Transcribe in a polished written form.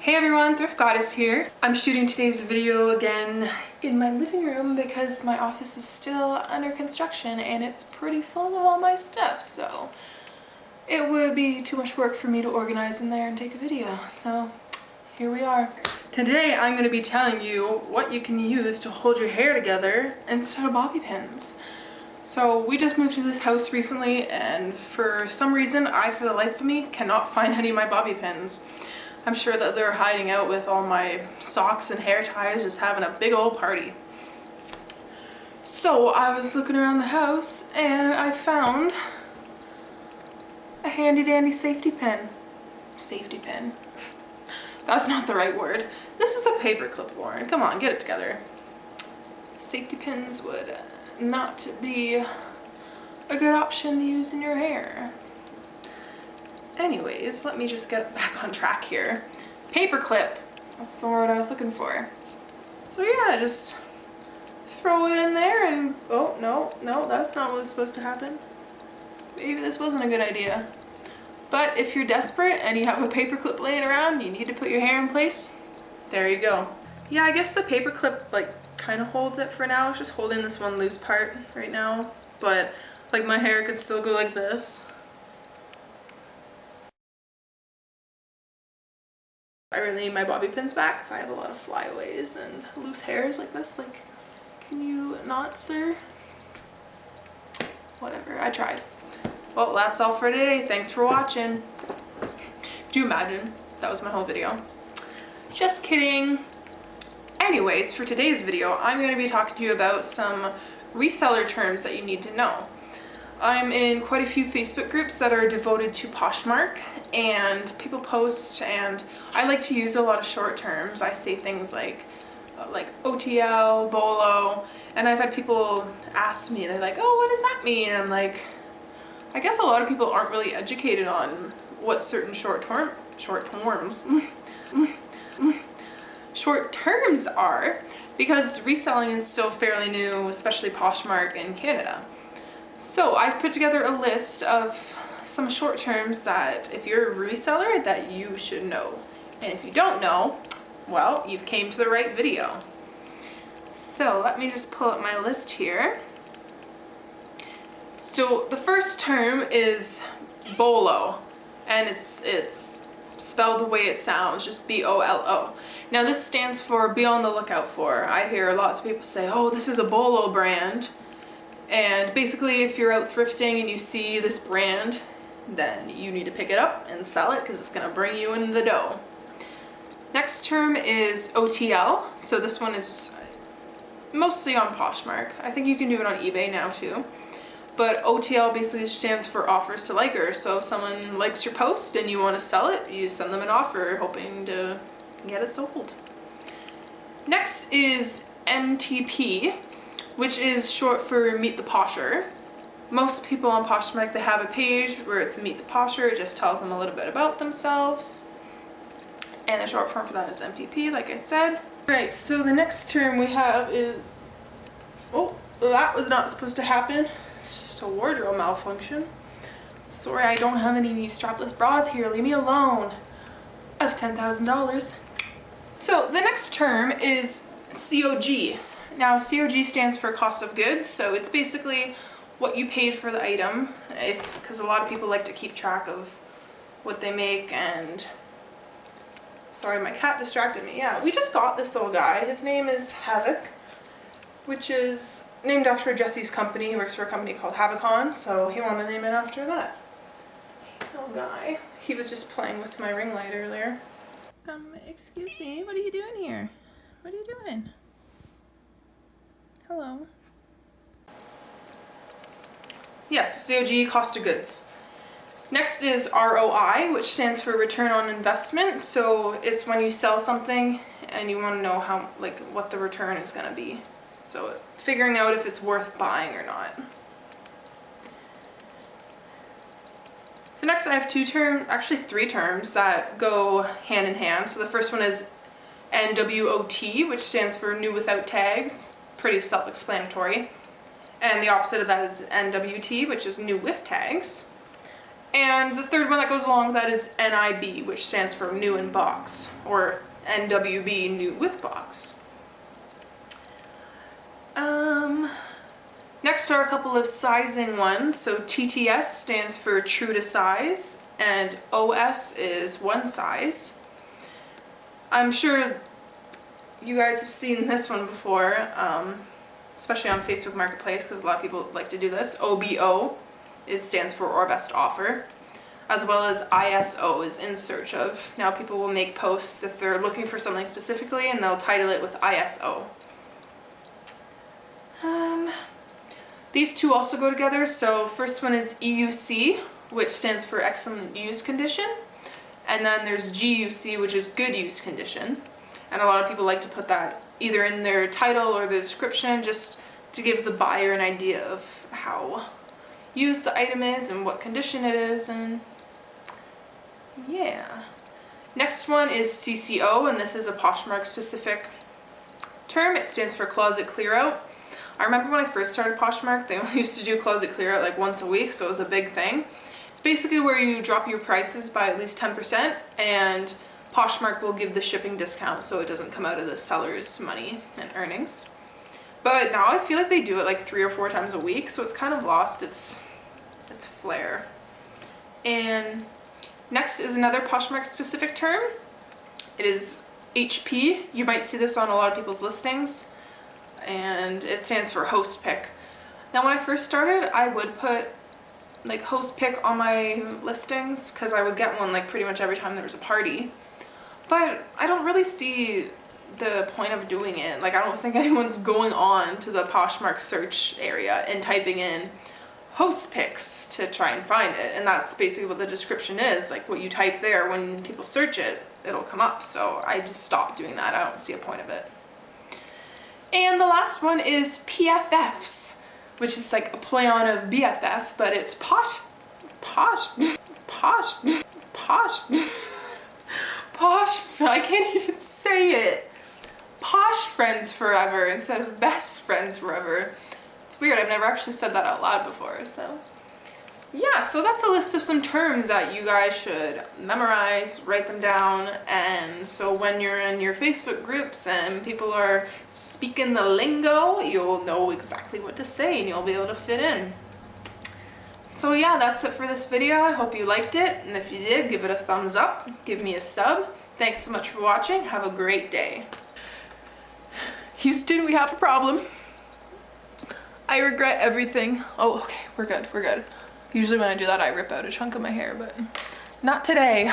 Hey everyone, Thrift Goddess here. I'm shooting today's video again in my living room because my office is still under construction and it's pretty full of all my stuff, so it would be too much work for me to organize in there and take a video, so here we are. Today I'm going to be telling you what you can use to hold your hair together instead of bobby pins. So we just moved to this house recently and for some reason I, for the life of me, cannot find any of my bobby pins. I'm sure that they're hiding out with all my socks and hair ties, just having a big old party. So I was looking around the house and I found a handy dandy safety pin. Safety pin. That's not the right word. This is a paper clip, Lauren. Come on, get it together. Safety pins would not be a good option to use in your hair. Anyways, let me just get back on track here. Paper clip. That's the word I was looking for. So yeah, just throw it in there and... oh, no, that's not what was supposed to happen. Maybe this wasn't a good idea. But if you're desperate and you have a paper clip laying around, you need to put your hair in place, there you go. Yeah, I guess the paper clip like kind of holds it for now. It's just holding this one loose part right now. But like my hair could still go like this. I really need my bobby pins back because I have a lot of flyaways and loose hairs like this. Like, can you not, sir? Whatever, I tried. Well, that's all for today. Thanks for watching. Do you imagine? That was my whole video. Just kidding. Anyways, for today's video, I'm going to be talking to you about some reseller terms that you need to know. I'm in quite a few Facebook groups that are devoted to Poshmark, and people post, and I like to use a lot of short terms. I say things like OTL, BOLO, and I've had people ask me, they're like, oh, what does that mean? And I'm like, I guess a lot of people aren't really educated on what certain short terms are, because reselling is still fairly new, especially Poshmark in Canada. So I've put together a list of some short terms that if you're a reseller that you should know. And if you don't know, well, you've came to the right video. So let me just pull up my list here. So the first term is BOLO, and it's spelled the way it sounds, just B-O-L-O. Now this stands for be on the lookout for. I hear lots of people say, oh, this is a BOLO brand. And basically if you're out thrifting and you see this brand, then you need to pick it up and sell it because it's going to bring you in the dough. Next term is OTL. So this one is mostly on Poshmark. I think you can do it on eBay now too. But OTL basically stands for offers to likers. So if someone likes your post and you want to sell it, you send them an offer hoping to get it sold. Next is MTP, which is short for Meet the Posher. Most people on Poshmark, they have a page where it's Meet the Posher. It just tells them a little bit about themselves. And the short form for that is MTP, like I said. Right, so the next term we have is... oh, that was not supposed to happen. It's just a wardrobe malfunction. Sorry, I don't have any strapless bras here. Leave me alone. I have $10,000. So the next term is COG. Now COG stands for cost of goods, so it's basically what you paid for the item, because a lot of people like to keep track of what they make. And sorry, my cat distracted me. Yeah, we just got this little guy. His name is Havoc, which is named after Jesse's company. He works for a company called Havocon, so he wanted to name it after that. Little guy. He was just playing with my ring light earlier. Excuse me, what are you doing here? What are you doing? Hello. Yes, COG, cost of goods. Next is ROI, which stands for return on investment. So it's when you sell something and you want to know how, like, what the return is going to be. So figuring out if it's worth buying or not. So next I have three terms that go hand in hand. So the first one is NWOT, which stands for new without tags. Pretty self-explanatory. And the opposite of that is NWT, which is new with tags. And the third one that goes along with that is NIB, which stands for new in box, or NWB, new with box. Next are a couple of sizing ones. So TTS stands for true to size, and OS is one size. I'm sure you guys have seen this one before, especially on Facebook Marketplace, because a lot of people like to do this. OBO stands for or best offer, as well as ISO is in search of. Now people will make posts if they're looking for something specifically, and they'll title it with ISO. These two also go together. So first one is EUC, which stands for excellent use condition, and then there's GUC, which is good use condition. And a lot of people like to put that either in their title or the description, just to give the buyer an idea of how used the item is and what condition it is, and yeah. Next one is CCO, and this is a Poshmark specific term. It stands for closet clear out. I remember when I first started Poshmark, they only used to do closet clear out like once a week, so it was a big thing. It's basically where you drop your prices by at least 10%, and Poshmark will give the shipping discount so it doesn't come out of the seller's money and earnings. But now I feel like they do it like 3 or 4 times a week, so it's kind of lost its flair. And next is another Poshmark specific term. It is HP. You might see this on a lot of people's listings, and it stands for host pick. Now when I first started, I would put like host pick on my listings because I would get one like pretty much every time there was a party. But I don't really see the point of doing it. Like, I don't think anyone's going on to the Poshmark search area and typing in host picks to try and find it. And that's basically what the description is. Like, what you type there, when people search it, it'll come up. So I just stopped doing that. I don't see a point of it. And the last one is PFFs, which is like a play on of BFF, but it's posh, I can't even say it. Posh friends forever instead of best friends forever. It's weird, I've never actually said that out loud before, so. Yeah, so that's a list of some terms that you guys should memorize, write them down, and so when you're in your Facebook groups and people are speaking the lingo, you'll know exactly what to say and you'll be able to fit in. So yeah, that's it for this video. I hope you liked it, and if you did, give it a thumbs up, give me a sub. Thanks so much for watching. Have a great day. Houston, we have a problem. I regret everything. Oh, okay, we're good, we're good. Usually when I do that, I rip out a chunk of my hair, but not today.